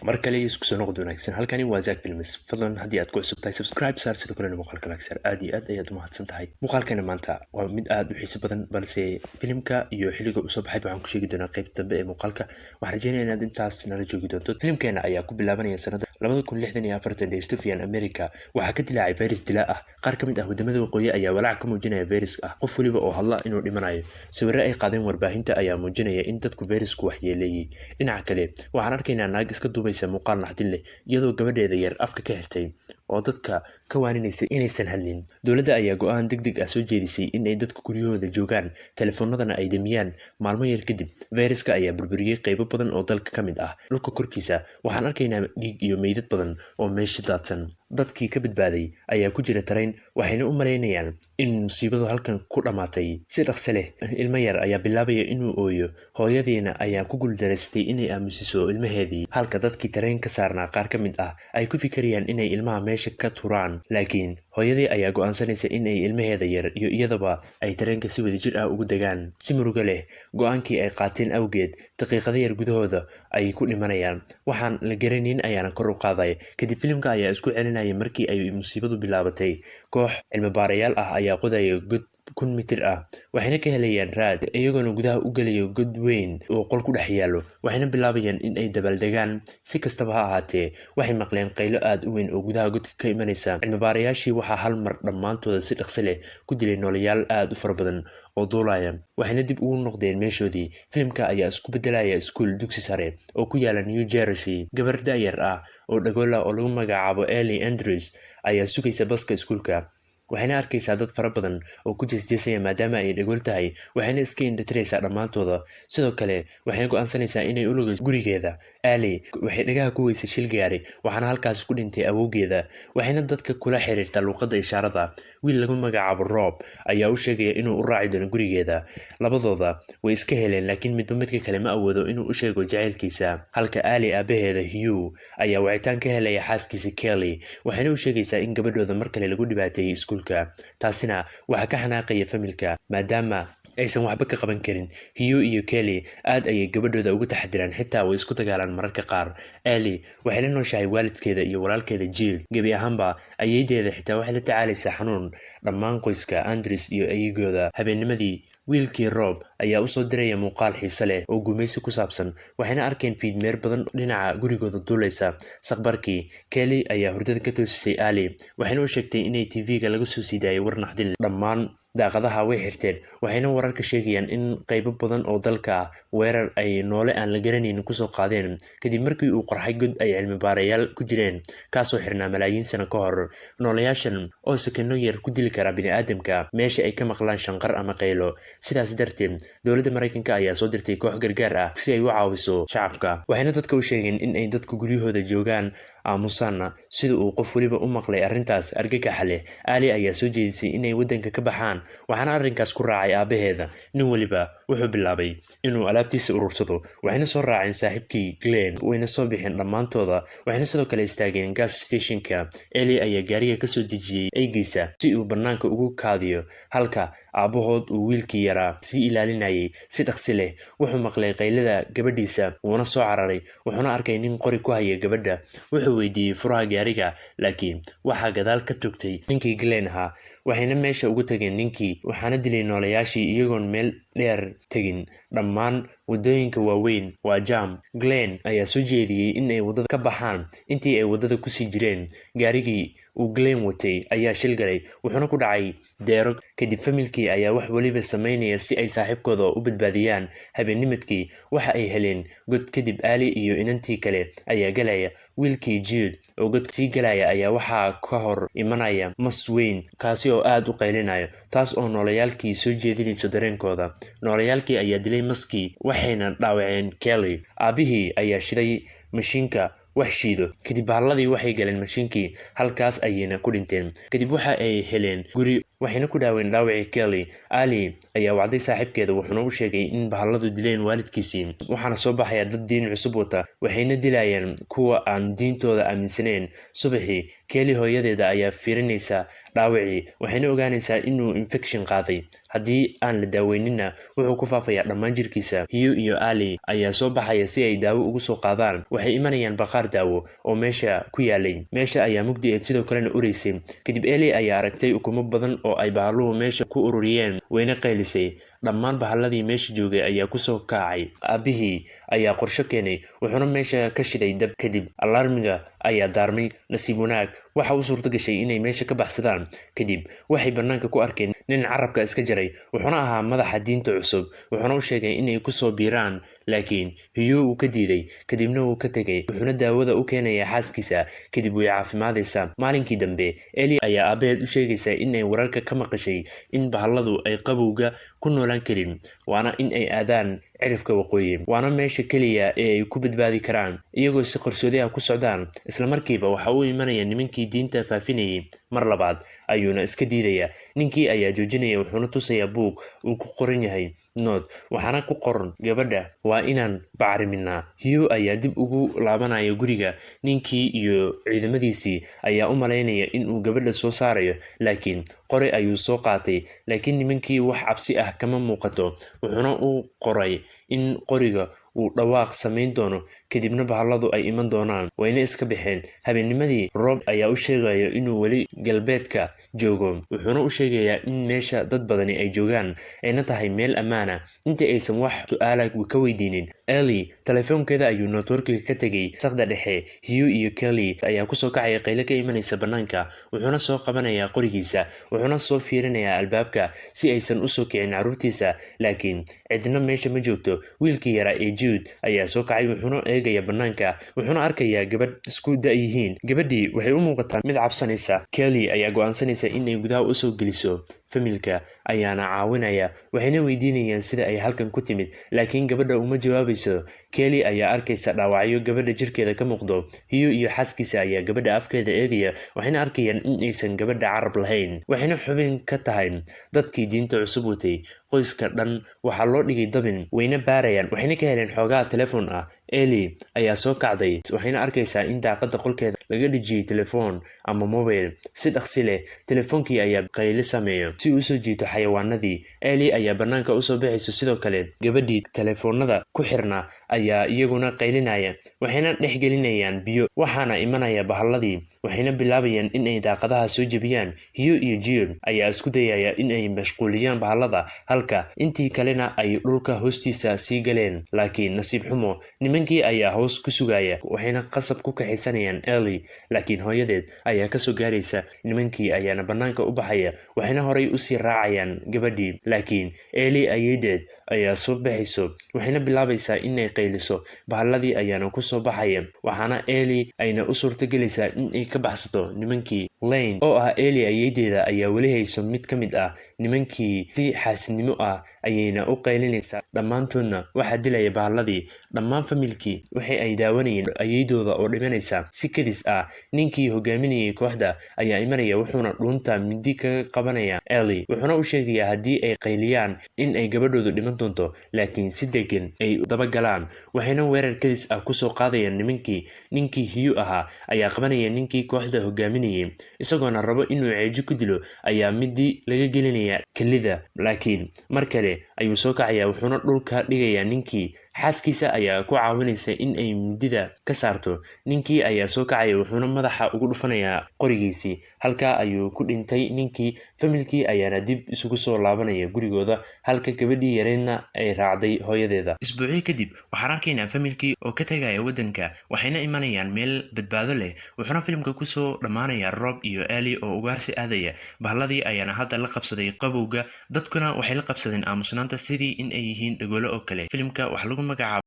markale isku soo noqod wanaagsan halkani waa Zack Films fadlan haddii aad ku cusub tahay subscribe saar sidoo kale muuqaalka like saar aad iyo aad ayaad u mahadsan tahay muuqaalkana maanta waa mid aad u xiiso badan balse filimka iyo xilliga uu soo baxay waxaan ku sheegi doonaa qayb dambe ee muuqaalka waxaan rajeynayaa inaad intaas nala joogi doonto filimkeena ayaa ku bilaabanaya sanada 2064 dystopian America waxaa ka dilaacay virus dilaa ah qaar ka mid ah wadamada waqooyi ayaa walaac ka muujinaya virus ah qof waliba oo hadla inuu dhimanayo sawirro ay qaadeen warbaahinta ayaa muujinaya in dadku virusku waxyeeleeyay dhinaca kale waxaan arkaynaa naag iska duubaysa muuqaal naxdin leh iyadoo gabadheeda yar afka ka xirtay oo dadka ka waaninaysa inaysan hadlin dowladda ayaa go'aan degdeg ah soo jeedisay in ay dadku guryahooda joogaan telefoonadana ay damiyaan maalmo yar kadib viruska ayaa burburiyay qaybo badan oo dalka ka mid ah dhulka korkiisa waxaan arkaynaa dhiig iyo meydad badan oo meesha daadsan dadkii ka badbaaday ayaa ku jira tarayn waxayna u malaynayaan in musiibadu halkan ku dhammaatay si dhaqso leh ilmo yar ayaa bilaabaya inuu ooyo hooyadiina ayaa ku guuldaraystay inay aamusiso ilmaheedii halka dadkii tarayn ka saarnaa qaar ka mid ah ay ku fikirayaan inay ilmaha meesha ka turaan laakiin hooyadii ayaa go'aansanaysa inay ilmaheeda yar iyo iyadaba ay tareenka si wadajir ah ugu degaan si murugo leh go'aankii ay qaateen awgeed daqiiqada yar gudahooda ay ku dhimanayaan waxaan la garanayn ayaana kor u qaaday kadib filimka ayaa isku celinaya markii ay musiibadu bilaabatay koox cilmi baarayaal ah ayaa qodaya god 1,000 mitir ah waxayna ka helayaan raad iyagoona gudaha u gelayo god weyn oo qol ku dhex yaalo waxayna bilaabayaan in ay dabaaldegaan si kastaba ha ahaatee waxay maqleen qaylo aad u weyn oo gudaha godka ka imanaysa cilmibaarayaashii waxaa hal mar dhammaantooda si dhaqso leh ku dilay noolayaal aad u fara badan oo duulaya waxayna dib ugu noqdeen meeshoodii filimka ayaa isku bedelaya iskuul dugsi sare oo ku yaala New Jersey gabar da'yar ah oo dhagoola oo lagu magacaabo Ellie Andrews ayaa sugaysa baska iskuulka waxayna arkaysaa dad fara badan oo ku jeesjeesaya maadaama ay dhagool tahay waxayna iska indhatiraysaa dhammaantooda sidoo kale waxayna go'aansanaysaa inay u lugayso gurigeeda Ali waxay dhagaha ku weysay shil gaari waxaana halkaas ku dhintay awowgeeda waxayna dadka kula xiriirtaa luqadda ishaarada wiil lagu magacaabo Rob ayaa u sheegaya inuu u raaci doono gurigeeda labadooda way iska heleen laakiin midba midka kale ma awoodo inuu u sheego jacaylkiisa halka Ali aabaheeda Hugh ayaa wacitaan ka helaya xaaskiisa Kelly waxayna u sheegaysaa in gabadhooda mar kale lagu dhibaateeyay iskuulka taasina waxaa ka xanaaqaya familka maadaama aysan waxba ka qaban karin Hugh iyo Kelly aad ayay gabadhooda uga taxadiraan xitaa way isku dagaalaan mararka qaar Ellie waxay la nooshahay waalidkeeda iyo walaalkeeda Jill gabi ahaanba ayaydeeda xitaa waxay la tacaalaysaa xanuun dhammaan qoyska Andrews iyo ayagooda habeennimadii wiilkii Rob ayaa u soo diraya muuqaal xiiso leh oo gumaysi ku saabsan waxayna arkeen fiidmeer badan dhinaca gurigooda duulaysa saqbarkii Kelly ayaa hurdada ka toosisay Ali waxayna u sheegtay inay TV-ga laga soo siidayay war naxdin dhammaan daaqadaha way xirteen waxayna wararka sheegayaan in qaybo badan oo dalka ah weerar ay noole aan la garanaynin kusoo qaadeen kadib markii uu qarxay god ay cilmi baarayaal ku jireen kaasoo xirnaa malaayiin sano ka hor noolayaashan oo sakano yar ku dili kara bini'aadamka meesha ay ka maqlaan shanqar ama qaylo sidaas darteed dowladda Mareykanka ayaa soo dirtay koox gargaar ah si ay u caawiso shacabka waxayna dadka u sheegeen in ay dadku guryahooda joogaan aamusana sida uu qof waliba u maqlay arrintaas argagax leh Ali ayaa soo jeedisay inay wadanka ka baxaan waxaana arrinkaas ku raacay aabaheeda nin waliba wuxuu bilaabay inuu alaabtiisa urursado waxayna soo raaceen saaxiibkii Glenn wayna soo bixeen dhammaantooda waxayna sidoo kale istaageen gas stationka Ellie ayaa gaariga ka soo dejiyay aygiisa si uu banaanka ugu kaadiyo halka aabahood uu wiilkii yaraa si ilaalinayay si dhaqsi leh wuxuu maqlay qaylada gabadhiisa wuuna soo cararay wuxuuna arkay nin qori ku haya gabadha wuxuu weydiiyay furaha gaariga laakiin waxaa gadaal ka togtay ninkii Glenn ahaa waxayna meesha ugu tageen ninkii waxaana dilay noolayaashii iyagoon meel dheer tegin dhammaan wadooyinka waaweyn waa jam Glenn ayaa soo jeediyay in ay wadada ka baxaan intii ay wadada ku sii jireen gaarigii uu Glenn watay ayaa shil galay wuxuuna ku dhacay deero kadib familkii ayaa wax waliba sameynaya si ay saaxiibkooda u badbaadiyaan habeennimadkii waxa ay heleen god kadib Ali iyo inantii kale ayaa galaya wiilkii Jude oo god sii galaya ayaa waxaa ka hor imanaya mas weyn kaasi oo aad u qaylinayo taas oo noolayaalkii soo jeedinayso dareenkooda noolayaalkii ayaa dilay maskii waxayna dhaawaceen Kelly aabihii ayaa shiday mashiinka wax shiido kadib bahladii waxay galeen mashiinkii halkaas ayayna ku dhinteen kadib waxa ay heleen guri waxayna ku dhaaween dhaawacii Kelly. Ali ayaa wacday saaxiibkeeda wuxuuna u sheegay in bahalladu dileen waalidkiisii, waxaana soo baxaya dad diin cusub wata, waxayna dilayaan kuwa aan diintooda aaminsanayn. Subaxii, Kelly hooyadeeda ayaa fiirinaysa dhaawacii, waxayna ogaanaysaa inuu infection qaaday. haddii aan la daaweyninna wuxuu ku faafayaa dhammaan jirkiisa. Hugh iyo Ali ayaa soo baxaya si ay daawo ugu soo qaadaan. Waxay imanayaan bakhaar daawo oo meesha ku yaalay. Meesha ayaa mugdi eed sidoo kalena ureysay. Kadib Ellie ayaa aragtay ukumo badan oo ay bahalluhu meesha ku ururiyeen, wayna qaylisay. dhammaan bahalladii meesha joogay ayaa kusoo kacay. Aabihii ayaa qorsho keenay, wuxuuna meesha ka shiday dab. Kadib alarmiga ayaa daarmay. Nasiib wanaag waxa uu suurto gashay inay meesha ka baxsadaan. Kadib waxay bannaanka ku arkeen nin carabka iska jaray, wuxuuna ahaa madaxa diinta cusub. Wuxuuna u sheegay inay kusoo biiraan, laakiin Hugh uu ka diiday. Kadibna wuu ka tegay, wuxuuna daawada u keenaya xaaskiisa. Kadib way caafimaadaysaa. Maalinkii dambe Ellie ayaa aabaheed u sheegaysa inay wararka ka maqashay in bahalladu ay qabowga ku noolaan karin, waana in ay aadaan cirifka waqooyi. Waana meesha keliya ee ay ku badbaadi karaan. Iyagoo si qarsoodi ah ku socdaan, isla markiiba waxa uu imanaya nimankii diinta faafinayay. Mar labaad ayuuna iska diidaya. Ninkii ayaa joojinaya, wuxuuna tusayaa buug uu ku qoran yahay nood, waxaana ku qoran gabadha waa inaan bacriminaa. Hugh ayaa dib ugu laabanaya guriga. Ninkii iyo ciidamadiisii ayaa u malaynaya inuu gabadha soo saarayo, laakiin qori ayuu soo qaatay. Laakiin nimankii wax cabsi ah kama muuqato. Wuxuuna u qoray in qoriga uu dhawaaq samayn doono, kadibna bahalladu ay iman doonaan. Wayna iska baxeen. Habeennimadii Rob ayaa u sheegaya inuu weli galbeedka joogo, wuxuuna u sheegayaa in meesha dad badani ay joogaan ayna tahay meel ammaana intii aysan wax su'aala ka weydiinin. Ellie telefoonkeeda ayuu networkiga ka tegay. Saqda dhexe, Hugh iyo Kelly ayaa kusoo kacaya qaylo ka imanaysa bannaanka. Wuxuuna soo qabanayaa qorigiisa, wuxuuna soo fiirinayaa albaabka si aysan u soo kicin carruurtiisa, laakiin cidna meesha ma joogto. Wiilkii yaraa ee Jude ayaa soo kacay, wuxuuna eegaya bannaanka, wuxuuna arkayaa gabadh isku da' yihiin. Gabadhii waxay u muuqataa mid cabsanaysa. Kelly ayaa go'aansanaysa inay gudaha u soo geliso. Familka ayaana caawinaya, waxayna weydiinayaan sida ay halkan ku timid, laakiin gabadha uma jawaabayso. Kelly ayaa arkaysa dhaawacyo gabadha jirkeeda ka muuqdo. Hugh iyo xaaskiisa ayaa gabadha afkeeda eegaya, waxayna arkayaan in aysan gabadha carab lahayn, waxayna xubin ka tahay dadkii diinta cusub watay. Qoyska dhan waxaa loo dhigay dabin, wayna baarayaan, waxayna ka heleen xoogaa telefoon ah. Ellie ayaa soo kacday, waxayna arkaysaa in daaqadda qolkeeda laga dhijiyay telefoon ama mobile. Si dhaqsi leh telefoonkii ayaa qayli sameeyo si uu soo jiito xayawaanadii. Ellie ayaa bannaanka usoo baxayso. Sidoo kale gabadhii telefoonada ku xirna ayaa iyaguna qaylinaya, waxayna dhex gelinayaan biyo. Waxaana imanaya bahalladii, waxayna bilaabayaan in ay daaqadaha soo jebiyaan. Hugh iyo Jude ayaa isku dayaya in ay mashquuliyaan bahallada, halka intii kalena ay dhulka hoostiisa sii galeen. Laakiin nasiib xumo, nimankii ayaa hoos ku sugaya, waxayna qasab ku kaxaysanayaan Ellie, laakiin hooyadeed ayaa kasoo gaaraysa. Nimankii ayaana bannaanka u baxaya, waxayna horay usii raacayaan gabadhii, laakiin Ellie ayadeed ayaa soo baxayso, waxayna bilaabaysaa inay qayliso. Bahalladii ayaana kusoo baxaya, waxaana Ellie ayna u suurtagelaysaa in ay ka baxsato nimankii. Lane oo ah Ellie ayadeeda ayaa weli hayso mid ka mid ah nimankii. Si xaasidnimo ah ayayna u qaylinaysaa. Dhammaantoodna waxaa dilaya bahalladii. Dhammaan familkii waxa ay daawanayeen ayadooda oo dhimanaysa. Si kadis ah, ninkii hogaaminayay kooxda ayaa imanaya, wuxuuna dhuunta mindi kaga qabanaya Ellie, wuxuuna u sheegayaa haddii ay qayliyaan in ay gabadhoodu dhiman doonto, laakiin si degan ay dabagalaan. Waxayna weerar kadis ah kusoo qaadayaan nimankii. Ninkii Hugh ahaa ayaa qabanaya ninkii kooxda hogaaminayay, isagoona rabo inuu ceejo ku dilo ayaa midi laga gelinaya kelida, laakiin mar kale ayuu soo kacaya, wuxuuna dhulka dhigayaa ninkii. Xaaskiisa ayaa ku caawinaysa in ay midida ka saarto. Ninkii ayaa soo kacaya, wuxuuna madaxa ugu dhufanayaa qorigiisii. Halkaa ayuu ku dhintay ninkii. Familkii ayaana dib isugu soo laabanaya gurigooda, halka gabadhii yareedna ay raacday hooyadeeda. Isbuucyo kadib waxaan arkaynaa familkii oo ka tagaya waddanka, waxayna imanayaan meel badbaado leh. Wuxuuna filimka kusoo dhammaanaya Rob iyo Ellie oo ugaarsi aadaya. Bahalladii ayaana hadda la qabsaday qabowga, dadkuna waxay la qabsadeen aamusnaanta sidii in ay yihiin dhagoolo oo kale. Filimka waxaa lagu magacaabo.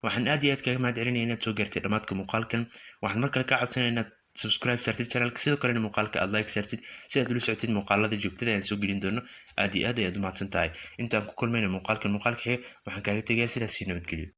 waxaan aad iyo aad kaga mahadcelinaya inaad soo gaartay dhammaadka muuqaalkan. waxaan mar kale kaa codsanaya inaad subscribe sartid channelka, sidoo kalena muuqaalka aad like sartid si aad ula socotid muuqaalada joogtada aan soo gelin doono. aad iyo aad ayaad u mahadsan tahay. intaan ku kulmayna muuqaalka xiga, waxaan kaaga tegayaa sidaas iyo nabadgelyo.